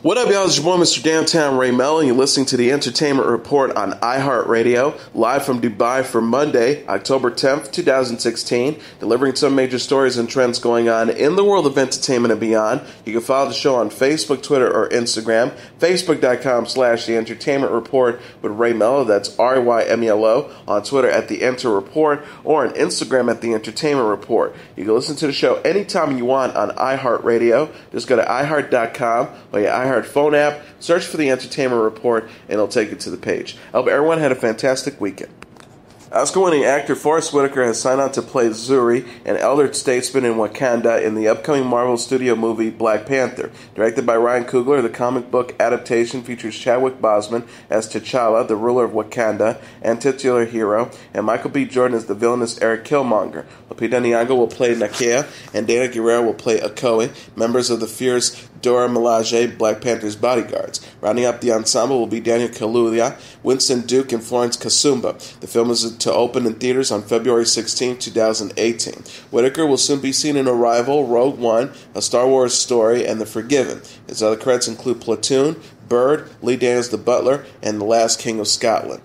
What up, y'all? It's your boy, Mr. Downtown Ray Melo, and you're listening to the Entertainment Report on iHeartRadio, live from Dubai for Monday, October 10th, 2016, delivering some major stories and trends going on in the world of entertainment and beyond. You can follow the show on Facebook, Twitter, or Instagram, facebook.com/The Entertainment Report with Ray Melo, that's RYMELO, on Twitter at The Enter Report, or on Instagram at The Entertainment Report. You can listen to the show anytime you want on iHeartRadio. Just go to iHeart.com or your iHeart phone app, search for The Entertainment Report, and it'll take you to the page. I hope everyone had a fantastic weekend. Oscar-winning actor Forest Whitaker has signed on to play Zuri, an elder statesman in Wakanda, in the upcoming Marvel Studio movie Black Panther. Directed by Ryan Coogler, the comic book adaptation features Chadwick Boseman as T'Challa, the ruler of Wakanda and titular hero, and Michael B. Jordan as the villainous Eric Killmonger. Lupita Nyong'o will play Nakia, and Dana Guerrero will play Okoye, members of the fierce Dora Milaje, Black Panther's bodyguards. Rounding up the ensemble will be Daniel Kaluuya, Winston Duke, and Florence Kasumba. The film is to open in theaters on February 16, 2018. Whitaker will soon be seen in Arrival, Rogue One, A Star Wars Story, and The Forgiven. His other credits include Platoon, Bird, Lee Daniels the Butler, and The Last King of Scotland.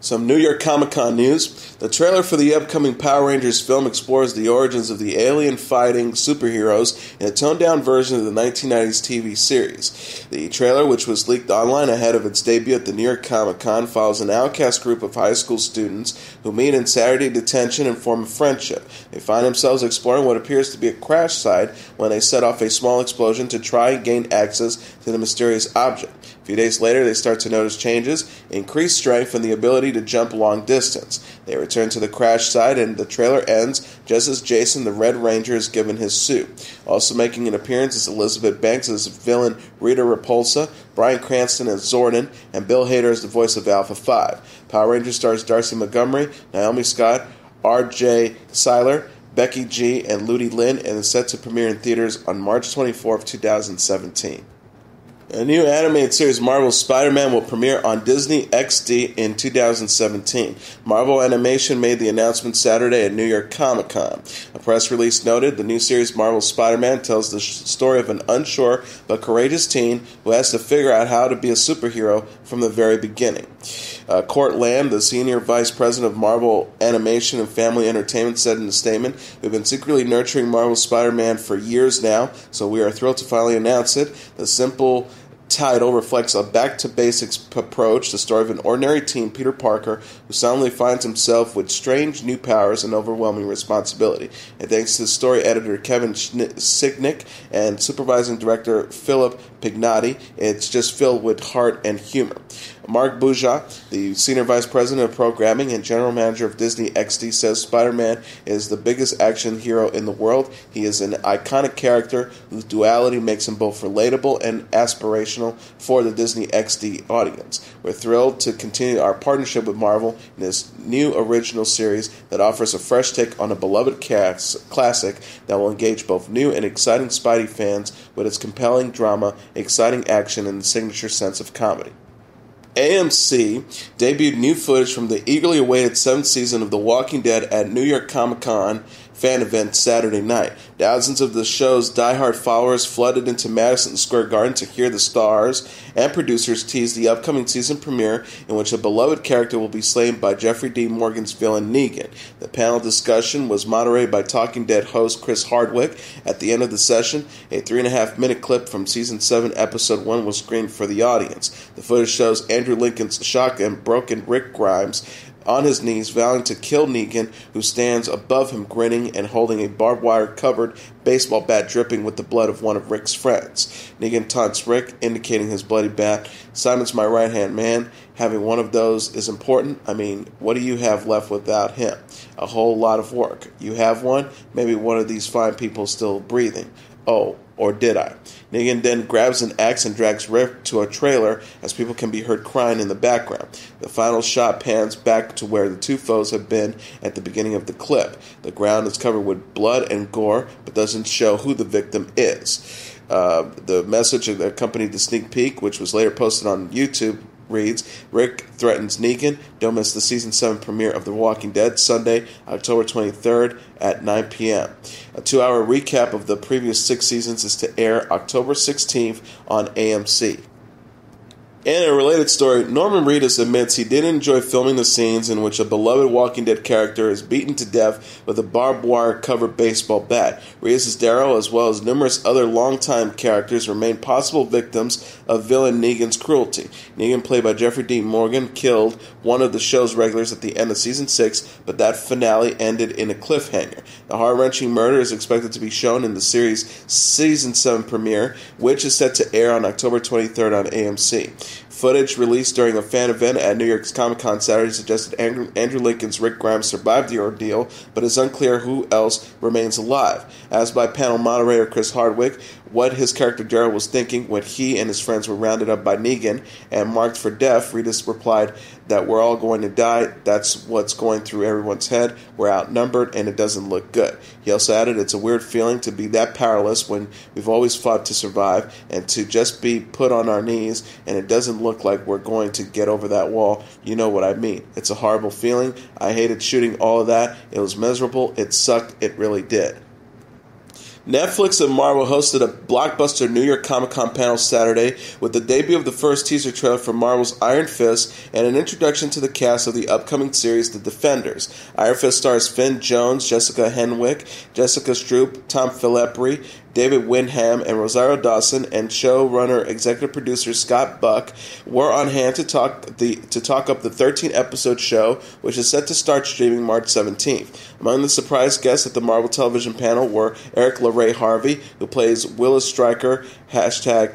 Some New York Comic-Con news. The trailer for the upcoming Power Rangers film explores the origins of the alien-fighting superheroes in a toned-down version of the 1990s TV series. The trailer, which was leaked online ahead of its debut at the New York Comic-Con, follows an outcast group of high school students who meet in Saturday detention and form a friendship. They find themselves exploring what appears to be a crash site when they set off a small explosion to try and gain access to the mysterious object. A few days later, they start to notice changes, increased strength, and the ability to jump long distance. They return to the crash site, and the trailer ends just as Jason the Red Ranger is given his suit. Also making an appearance is Elizabeth Banks as villain Rita Repulsa, Bryan Cranston as Zordon, and Bill Hader as the voice of Alpha 5. Power Rangers stars Darcy Montgomery, Naomi Scott, R.J. Seiler, Becky G., and Ludi Lin, and is set to premiere in theaters on March 24, 2017. A new animated series, Marvel's Spider-Man, will premiere on Disney XD in 2017. Marvel Animation made the announcement Saturday at New York Comic-Con. A press release noted the new series, Marvel's Spider-Man, tells the story of an unsure but courageous teen who has to figure out how to be a superhero from the very beginning. Court Lamb, the senior vice president of Marvel Animation and Family Entertainment, said in a statement, "We've been secretly nurturing Marvel's Spider-Man for years now, so we are thrilled to finally announce it. The simple title reflects a back-to-basics approach, the story of an ordinary teen, Peter Parker, who suddenly finds himself with strange new powers and overwhelming responsibility. And thanks to story editor Kevin Signick and supervising director Philip Pignatti, it's just filled with heart and humor." Mark Buja, the senior vice president of programming and general manager of Disney XD, says Spider-Man is the biggest action hero in the world. He is an iconic character whose duality makes him both relatable and aspirational for the Disney XD audience. We're thrilled to continue our partnership with Marvel in this new original series that offers a fresh take on a beloved classic that will engage both new and exciting Spidey fans with its compelling drama, exciting action, and the signature sense of comedy. AMC debuted new footage from the eagerly awaited 7th season of The Walking Dead at New York Comic-Con fan event Saturday night. Thousands of the show's diehard followers flooded into Madison Square Garden to hear the stars and producers tease the upcoming season premiere, in which a beloved character will be slain by Jeffrey D. Morgan's villain Negan. The panel discussion was moderated by Talking Dead host Chris Hardwick. At the end of the session, a 3.5-minute clip from Season 7, Episode 1 was screened for the audience. The footage shows Andrew Lincoln's shotgun broken Rick Grimes on his knees, vowing to kill Negan, who stands above him grinning and holding a barbed wire-covered baseball bat dripping with the blood of one of Rick's friends. Negan taunts Rick, indicating his bloody bat. "Simon's my right-hand man. Having one of those is important. I mean, what do you have left without him? A whole lot of work. You have one? Maybe one of these fine people still breathing. Oh, or did I?" Negan then grabs an axe and drags Rick to a trailer as people can be heard crying in the background. The final shot pans back to where the two foes have been at the beginning of the clip. The ground is covered with blood and gore, but doesn't show who the victim is. The message that accompanied the sneak peek, which was later posted on YouTube, reads, Rick threatens Negan. Don't miss the Season 7 premiere of The Walking Dead, Sunday, October 23rd at 9 p.m. A 2-hour recap of the previous 6 seasons is to air October 16th on AMC. In a related story, Norman Reedus admits he didn't enjoy filming the scenes in which a beloved Walking Dead character is beaten to death with a barbed wire covered baseball bat. Reedus' Daryl, as well as numerous other longtime characters, remain possible victims of villain Negan's cruelty. Negan, played by Jeffrey Dean Morgan, killed one of the show's regulars at the end of Season 6, but that finale ended in a cliffhanger. The heart-wrenching murder is expected to be shown in the series' Season 7 premiere, which is set to air on October 23rd on AMC. Footage released during a fan event at New York's Comic-Con Saturday suggested Andrew Lincoln's Rick Grimes survived the ordeal, but it's unclear who else remains alive. Asked by panel moderator Chris Hardwick what his character Daryl was thinking when he and his friends were rounded up by Negan and marked for death, Reedus replied that we're all going to die. That's what's going through everyone's head. We're outnumbered, and it doesn't look good. He also added, it's a weird feeling to be that powerless when we've always fought to survive, and to just be put on our knees, and it doesn't look like we're going to get over that wall. You know what I mean. It's a horrible feeling. I hated shooting all of that. It was miserable. It sucked. It really did. Netflix and Marvel hosted a blockbuster New York Comic-Con panel Saturday with the debut of the first teaser trailer for Marvel's Iron Fist and an introduction to the cast of the upcoming series The Defenders. Iron Fist stars Finn Jones, Jessica Henwick, Jessica Stroup, Tom Phillippe, David Wyndham, and Rosario Dawson, and showrunner executive producer Scott Buck were on hand to talk up the 13-episode show, which is set to start streaming March 17th. Among the surprise guests at the Marvel television panel were Eric LaRae Harvey, who plays Willis Stryker, Diamondback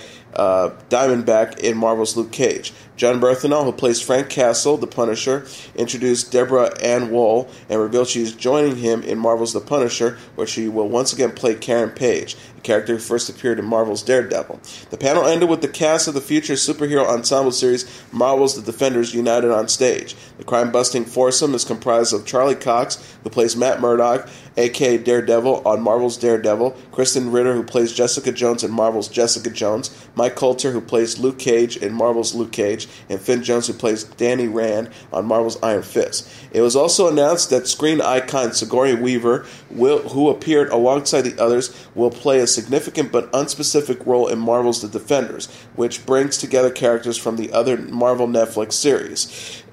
in Marvel's Luke Cage. John Berthenol, who plays Frank Castle, the Punisher, introduced Deborah Ann Woll and revealed she is joining him in Marvel's The Punisher, where she will once again play Karen Page, a character who first appeared in Marvel's Daredevil. The panel ended with the cast of the future superhero ensemble series Marvel's The Defenders united on stage. The crime-busting foursome is comprised of Charlie Cox, who plays Matt Murdock, a.k.a. Daredevil on Marvel's Daredevil, Kristen Ritter, who plays Jessica Jones in Marvel's Jessica Jones, Mike Coulter, who plays Luke Cage in Marvel's Luke Cage, and Finn Jones, who plays Danny Rand on Marvel's Iron Fist. It was also announced that screen icon Sigourney Weaver, who appeared alongside the others, will play a significant but unspecific role in Marvel's The Defenders, which brings together characters from the other Marvel Netflix series.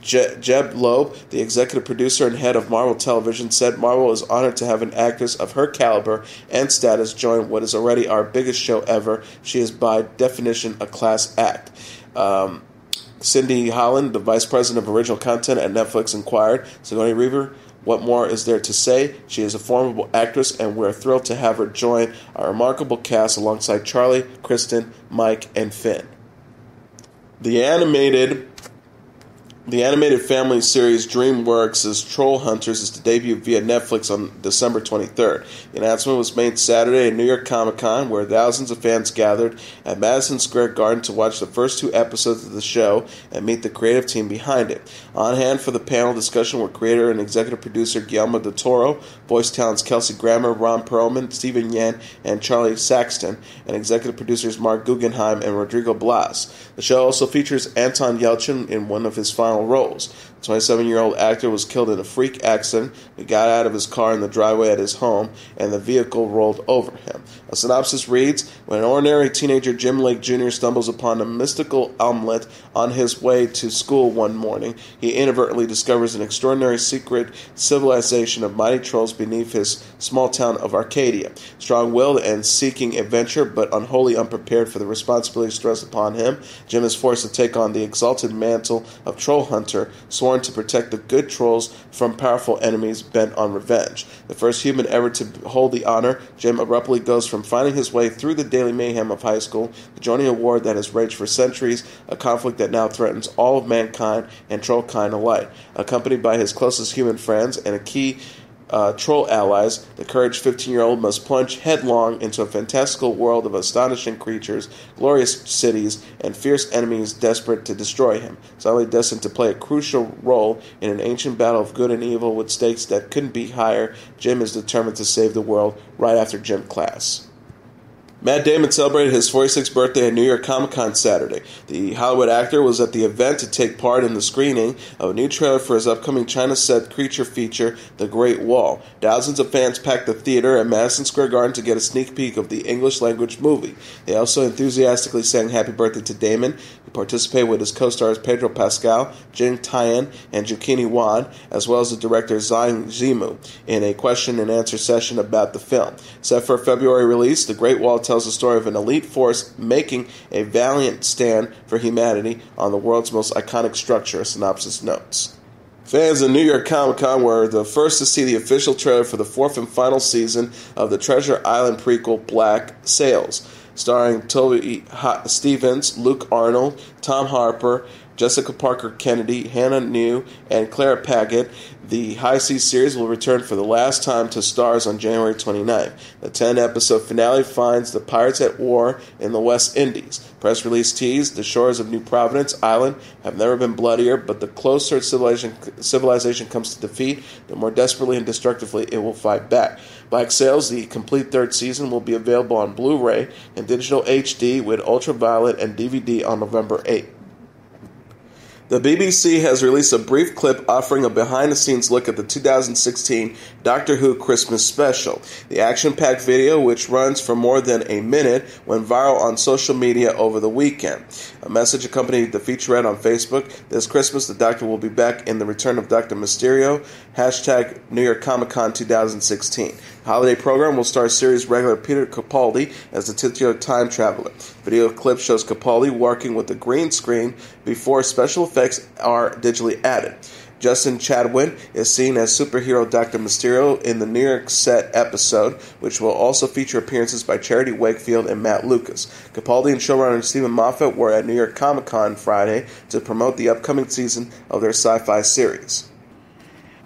Jeb Loeb, the executive producer and head of Marvel Television, said Marvel is honored to have an actress of her caliber and status join what is already our biggest show ever. She is by definition a class act. Cindy Holland, the vice president of original content at Netflix, inquired, Sigourney Weaver, what more is there to say? She is a formidable actress, and we're thrilled to have her join our remarkable cast alongside Charlie, Kristen, Mike, and Finn. The animated family series DreamWorks' Trollhunters is to debut via Netflix on December 23rd. The announcement was made Saturday at New York Comic-Con, where thousands of fans gathered at Madison Square Garden to watch the first 2 episodes of the show and meet the creative team behind it. On hand for the panel discussion were creator and executive producer Guillermo del Toro, voice talents Kelsey Grammer, Ron Perlman, Stephen Yen, and Charlie Saxton, and executive producers Mark Guggenheim and Rodrigo Blas. The show also features Anton Yelchin in one of his final roles. The 27-year-old actor was killed in a freak accident. He got out of his car in the driveway at his home, and the vehicle rolled over him. A synopsis reads, when an ordinary teenager, Jim Lake Jr., stumbles upon a mystical omelet on his way to school one morning, he inadvertently discovers an extraordinary secret civilization of mighty trolls beneath his small town of Arcadia. Strong-willed and seeking adventure, but unwholly unprepared for the responsibilities thrust upon him, Jim is forced to take on the exalted mantle of troll hunter, sworn to protect the good trolls from powerful enemies bent on revenge. The first human ever to hold the honor, Jim abruptly goes from finding his way through the daily mayhem of high school to joining a war that has raged for centuries, a conflict that now threatens all of mankind and trollkind alike. Accompanied by his closest human friends and a key troll allies, the courage 15-year-old must plunge headlong into a fantastical world of astonishing creatures, glorious cities, and fierce enemies desperate to destroy him. Suddenly destined to play a crucial role in an ancient battle of good and evil with stakes that couldn't be higher, Jim is determined to save the world right after gym class. Matt Damon celebrated his 46th birthday at New York Comic Con Saturday. The Hollywood actor was at the event to take part in the screening of a new trailer for his upcoming China-set creature feature, The Great Wall. Thousands of fans packed the theater at Madison Square Garden to get a sneak peek of the English-language movie. They also enthusiastically sang happy birthday to Damon, who participated with his co-stars Pedro Pascal, Jing Tian, and Zucchini Wan, as well as the director Zhang Zimu, in a question-and-answer session about the film. Set for a February release, The Great Wall tells the story of an elite force making a valiant stand for humanity on the world's most iconic structure, a synopsis notes. Fans of New York Comic Con were the first to see the official trailer for the fourth and final season of the Treasure Island prequel Black Sails, starring Toby Stevens, Luke Arnold, Tom Harper, Jessica Parker Kennedy, Hannah New, and Clara Paget. The High Seas series will return for the last time to stars on January 29th. The 10-episode finale finds the pirates at war in the West Indies. Press release teased, the shores of New Providence Island have never been bloodier, but the closer civilization comes to defeat, the more desperately and destructively it will fight back. Black Sails, the complete third season, will be available on Blu-ray and digital HD with ultraviolet and DVD on November 8th. The BBC has released a brief clip offering a behind-the-scenes look at the 2016 Doctor Who Christmas special. The action-packed video, which runs for more than a minute, went viral on social media over the weekend. A message accompanied the featurette on Facebook. This Christmas, the Doctor will be back in The Return of Dr. Mysterio, hashtag New York Comic Con 2016. The holiday program will star series regular Peter Capaldi as the titular time traveler. Video clip shows Capaldi working with the green screen before special effects are digitally added. Justin Chadwin is seen as superhero Dr. Mysterio in the New York set episode, which will also feature appearances by Charity Wakefield and Matt Lucas. Capaldi and showrunner Stephen Moffat were at New York Comic Con Friday to promote the upcoming season of their sci-fi series.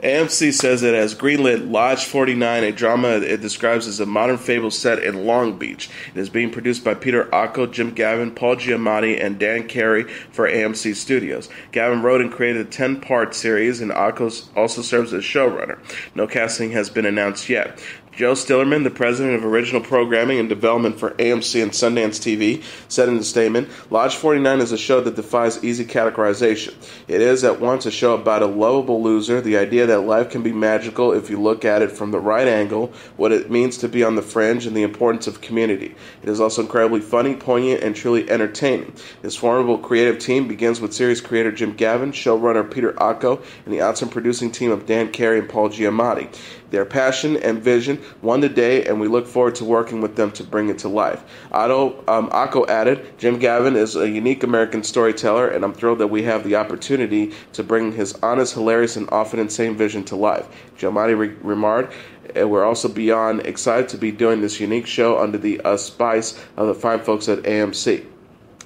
AMC says it has greenlit Lodge 49, a drama it describes as a modern fable set in Long Beach. It is being produced by Peter Ocko, Jim Gavin, Paul Giamatti, and Dan Carey for AMC Studios. Gavin wrote and created a 10-part series, and Ocko also serves as showrunner. No casting has been announced yet. Joe Stillerman, the president of original programming and development for AMC and Sundance TV, said in a statement, Lodge 49 is a show that defies easy categorization. It is at once a show about a lovable loser, the idea that life can be magical if you look at it from the right angle, what it means to be on the fringe, and the importance of community. It is also incredibly funny, poignant, and truly entertaining. This formidable creative team begins with series creator Jim Gavin, showrunner Peter Ocko, and the awesome producing team of Dan Carey and Paul Giamatti. Their passion and vision won the day, and we look forward to working with them to bring it to life. Ocko added, Jim Gavin is a unique American storyteller, and I'm thrilled that we have the opportunity to bring his honest, hilarious, and often insane vision to life. Giamatti remarked, we're also beyond excited to be doing this unique show under the auspice of the fine folks at AMC.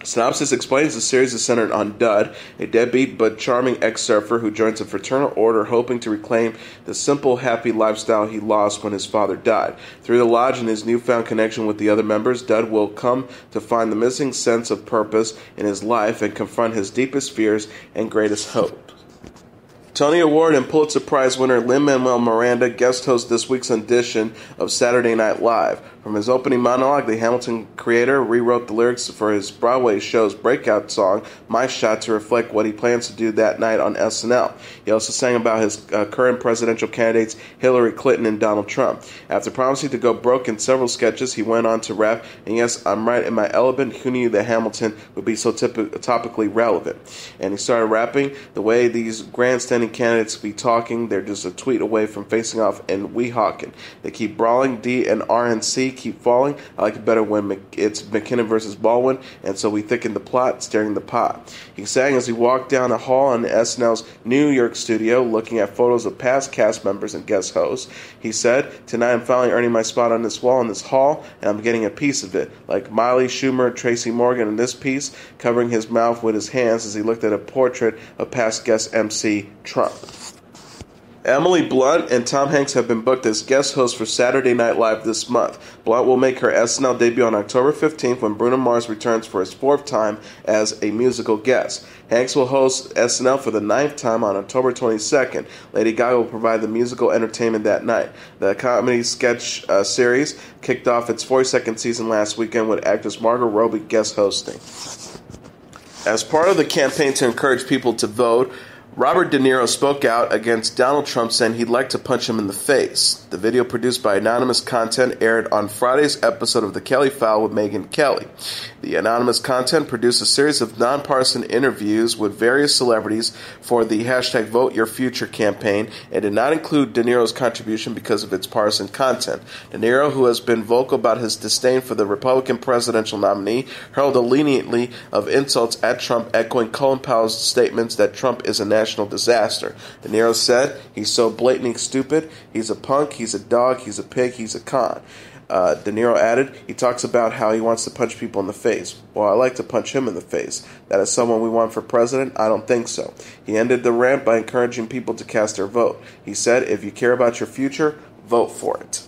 Synopsis explains the series is centered on Dud, a deadbeat but charming ex-surfer who joins a fraternal order hoping to reclaim the simple, happy lifestyle he lost when his father died. Through the lodge and his newfound connection with the other members, Dud will come to find the missing sense of purpose in his life and confront his deepest fears and greatest hope. Tony Award and Pulitzer Prize winner Lin-Manuel Miranda guest hosts this week's edition of Saturday Night Live. From his opening monologue, the Hamilton creator rewrote the lyrics for his Broadway show's breakout song, My Shot, to reflect what he plans to do that night on SNL. He also sang about his current presidential candidates, Hillary Clinton and Donald Trump. After promising to go broke in several sketches, he went on to rap, and yes, I'm right in my element, who knew that Hamilton would be so topically relevant? And he started rapping, the way these grandstanding candidates be talking, they're just a tweet away from facing off and Weehawken. They keep brawling, D and R and C keep falling. I like it better when it's McKinnon versus Baldwin, and so we thicken the plot, stirring the pot. He sang as he walked down a hall in SNL's New York studio, looking at photos of past cast members and guest hosts. He said, tonight I'm finally earning my spot on this wall in this hall, and I'm getting a piece of it. Like Miley, Schumer, Tracy Morgan in this piece, covering his mouth with his hands as he looked at a portrait of past guest MC Trump. Emily Blunt and Tom Hanks have been booked as guest hosts for Saturday Night Live this month. Blunt will make her SNL debut on October 15th when Bruno Mars returns for his fourth time as a musical guest. Hanks will host SNL for the ninth time on October 22nd. Lady Gaga will provide the musical entertainment that night. The comedy sketch series kicked off its 42nd season last weekend with actress Margot Robbie guest hosting. As part of the campaign to encourage people to vote, Robert De Niro spoke out against Donald Trump, saying he'd like to punch him in the face. The video, produced by Anonymous Content, aired on Friday's episode of The Kelly File with Megyn Kelly. The Anonymous Content produced a series of nonpartisan interviews with various celebrities for the hashtag Vote Your Future campaign and did not include De Niro's contribution because of its partisan content. De Niro, who has been vocal about his disdain for the Republican presidential nominee, hurled a litany of insults at Trump, echoing Colin Powell's statements that Trump is a national disaster. De Niro said, "He's so blatantly stupid. He's a punk. He's a dog. He's a pig. He's a con." De Niro added, he talks about how he wants to punch people in the face. Well, I like to punch him in the face. That is someone we want for president? I don't think so. He ended the rant by encouraging people to cast their vote. He said, if you care about your future, vote for it.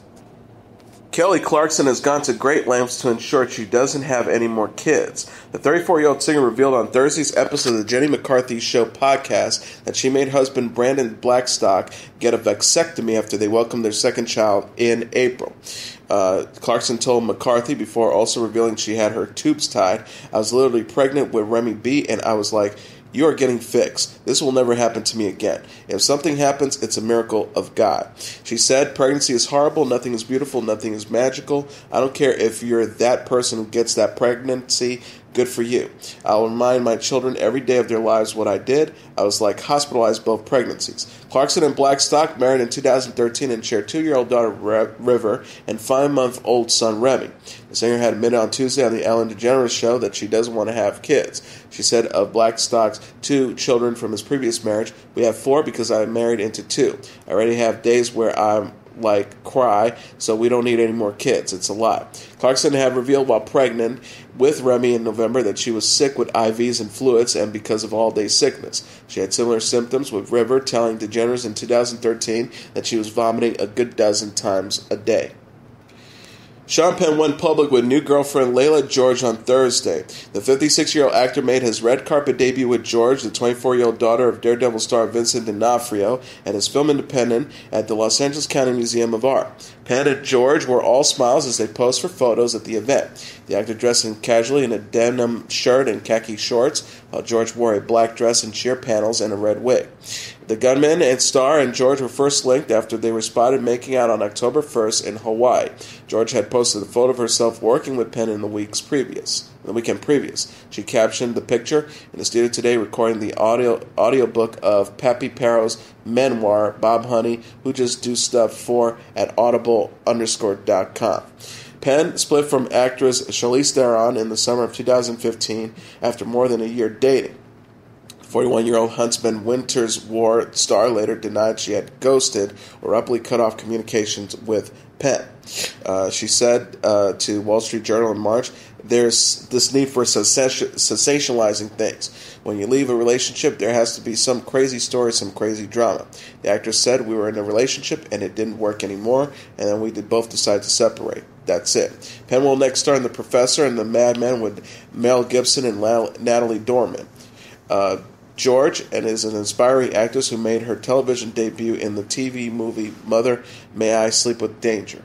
Kelly Clarkson has gone to great lengths to ensure she doesn't have any more kids. The 34-year-old singer revealed on Thursday's episode of the Jenny McCarthy Show podcast that she made husband Brandon Blackstock get a vasectomy after they welcomed their second child in April. Clarkson told McCarthy before also revealing she had her tubes tied, "I was literally pregnant with Remy B, and I was like, you are getting fixed. This will never happen to me again. If something happens, it's a miracle of God." She said, "Pregnancy is horrible. Nothing is beautiful. Nothing is magical. I don't care if you're that person who gets that pregnancy. Good for you. I'll remind my children every day of their lives what I did. I was like hospitalized both pregnancies." Clarkson and Blackstock married in 2013 and share 2-year-old daughter River and 5-month-old son Remy. The singer had admitted on Tuesday on the Ellen DeGeneres Show that she doesn't want to have kids. She said of Blackstock's 2 children from his previous marriage, "We have 4 because I married into 2. I already have days where I'm cry, so we don't need any more kids. It's a lot." Clarkson had revealed while pregnant with Remy in November that she was sick with IVs and fluids and because of all-day sickness. She had similar symptoms, with River telling DeGeneres in 2013 that she was vomiting a good dozen times a day. Sean Penn went public with new girlfriend Leila George on Thursday. The 56-year-old actor made his red carpet debut with George, the 24-year-old daughter of Daredevil star Vincent D'Onofrio, at his film Independent at the Los Angeles County Museum of Art. Penn and George were all smiles as they posed for photos at the event. The actor dressed casually in a denim shirt and khaki shorts, while George wore a black dress and sheer panels and a red wig. The gunman and star and George were first linked after they were spotted making out on October 1st in Hawaii. George had posted a photo of herself working with Penn in the weekend previous. She captioned the picture, "In the studio today recording the audiobook of Pappy Paro's memoir, Bob Honey, Who Just Do Stuff For at audible_.com. Penn split from actress Charlize Theron in the summer of 2015 after more than a year dating. 41-year-old Huntsman Winter's War star later denied she had ghosted or abruptly cut off communications with Penn. She said to Wall Street Journal in March, "There's this need for sensationalizing things. When you leave a relationship, there has to be some crazy story, some crazy drama." The actress said, "We were in a relationship and it didn't work anymore, and then we both decided to separate. That's it." Penn will next star in The Professor and The Madman with Mel Gibson and Natalie Dormer. George and is an aspiring actress who made her television debut in the TV movie Mother, May I Sleep with Danger.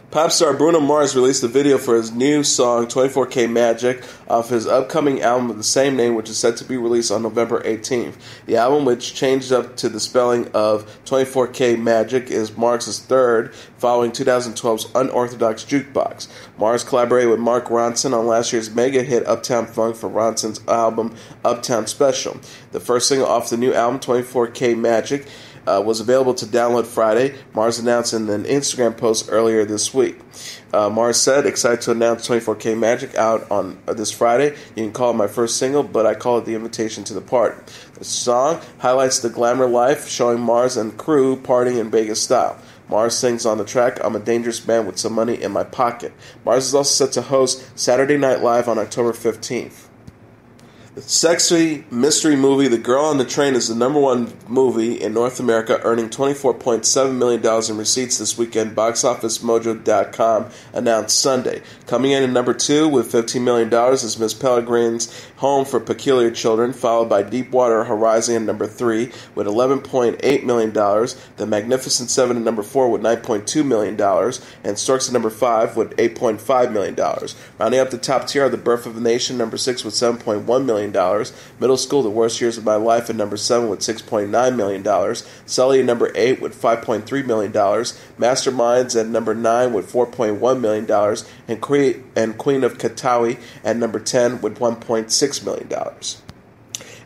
Pop star Bruno Mars released a video for his new song 24K Magic off his upcoming album of the same name, which is set to be released on November 18th. The album, which changed up to the spelling of 24K Magic, is Mars' third, following 2012's Unorthodox Jukebox. Mars collaborated with Mark Ronson on last year's mega hit Uptown Funk for Ronson's album Uptown Special. The first single off the new album, 24K Magic, was available to download Friday. Mars announced in an Instagram post earlier this week. Mars said, "Excited to announce 24K Magic out on this Friday. You can call it my first single, but I call it the invitation to the party." The song highlights the glamour life, showing Mars and crew partying in Vegas style. Mars sings on the track, "I'm a dangerous man with some money in my pocket." Mars is also set to host Saturday Night Live on October 15th. Sexy mystery movie The Girl on the Train is the number one movie in North America, earning $24.7 million in receipts this weekend, BoxOfficeMojo.com announced Sunday. Coming in at number 2 with $15 million is Miss Peregrine's Home for Peculiar Children, followed by Deepwater Horizon at number 3 with $11.8 million, The Magnificent Seven at number 4 with $9.2 million, and Storks at number 5 with $8.5 million. Rounding up the top tier are The Birth of a Nation, number 6 with $7.1 million, Middle School, The Worst Years of My Life at number 7 with $6.9 million, Sully at number 8 with $5.3 million, Masterminds at number 9 with $4.1 million, and Queen of Katawi at number 10 with $1.6 million.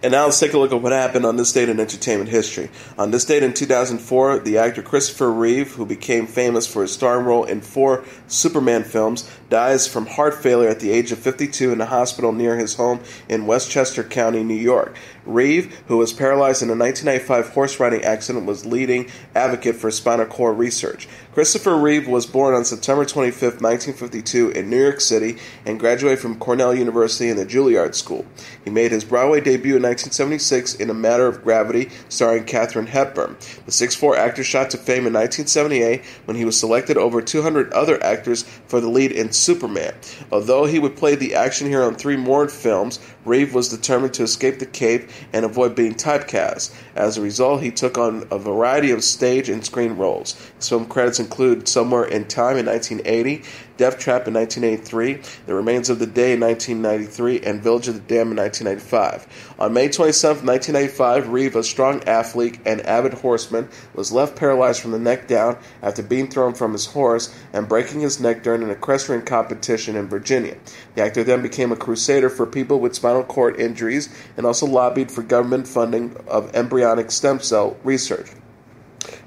And now let's take a look at what happened on this date in entertainment history. On this date in 2004, the actor Christopher Reeve, who became famous for his starring role in 4 Superman films, dies from heart failure at the age of 52 in a hospital near his home in Westchester County, New York. Reeve, who was paralyzed in a 1995 horse riding accident, was leading advocate for spinal cord research. Christopher Reeve was born on September 25, 1952 in New York City and graduated from Cornell University and the Juilliard School. He made his Broadway debut in 1976 in A Matter of Gravity, starring Katharine Hepburn. The 6'4" actor shot to fame in 1978 when he was selected over 200 other actors for the lead in Superman. Although he would play the action hero in 3 more films, Reeve was determined to escape the Cape and avoid being typecast. As a result, he took on a variety of stage and screen roles. His film credits include Somewhere in Time in 1980, Death Trap in 1983, The Remains of the Day in 1993, and Village of the Damned in 1995. On May 27, 1995, Reeve, a strong athlete and avid horseman, was left paralyzed from the neck down after being thrown from his horse and breaking his neck during an equestrian competition in Virginia. The actor then became a crusader for people with spinal cord injuries and also lobbied for government funding of embryonic stem cell research.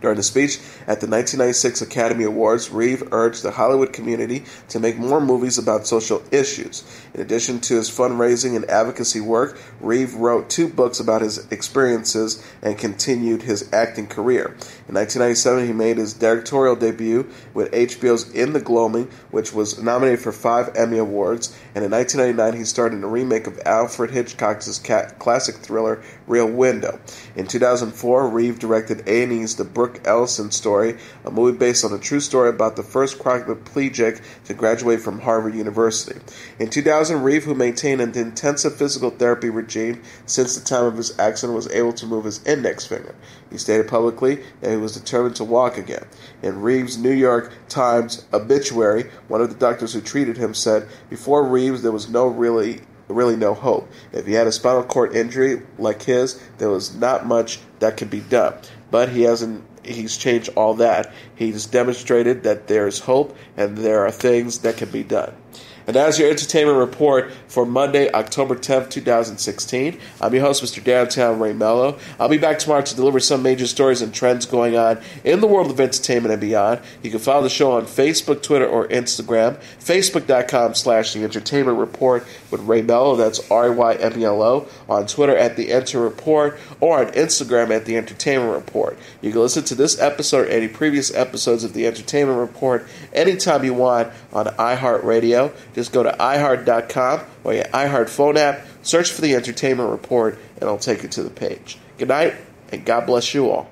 During a speech at the 1996 Academy Awards, Reeve urged the Hollywood community to make more movies about social issues. In addition to his fundraising and advocacy work, Reeve wrote 2 books about his experiences and continued his acting career. In 1997, he made his directorial debut with HBO's In the Gloaming, which was nominated for 5 Emmy Awards, and in 1999, he starred in a remake of Alfred Hitchcock's classic thriller, Rear Window. In 2004, Reeve directed A&E's The Brooke Ellison Story, a movie based on a true story about the first quadriplegic to graduate from Harvard University. In 2000, Reeve, who maintained an intensive physical therapy regime since the time of his accident, was able to move his index finger. He stated publicly that he was determined to walk again. In Reeves' New York Times obituary, one of the doctors who treated him said, "Before Reeves, there was really no hope. If he had a spinal cord injury like his, there was not much that could be done. But he's changed all that. He's demonstrated that there's hope and there are things that can be done." And that is your entertainment report for Monday, October 10th, 2016. I'm your host, Mr. Downtown Ray Melo. I'll be back tomorrow to deliver some major stories and trends going on in the world of entertainment and beyond. You can follow the show on Facebook, Twitter, or Instagram. Facebook.com/The Entertainment Report with Ray Melo. That's RayMelo. On Twitter at The Enter Report, or on Instagram at The Entertainment Report. You can listen to this episode or any previous episodes of The Entertainment Report anytime you want on iHeartRadio. Just go to iHeart.com or your iHeart phone app, search for The Entertainment Report, and it'll take you to the page. Good night, and God bless you all.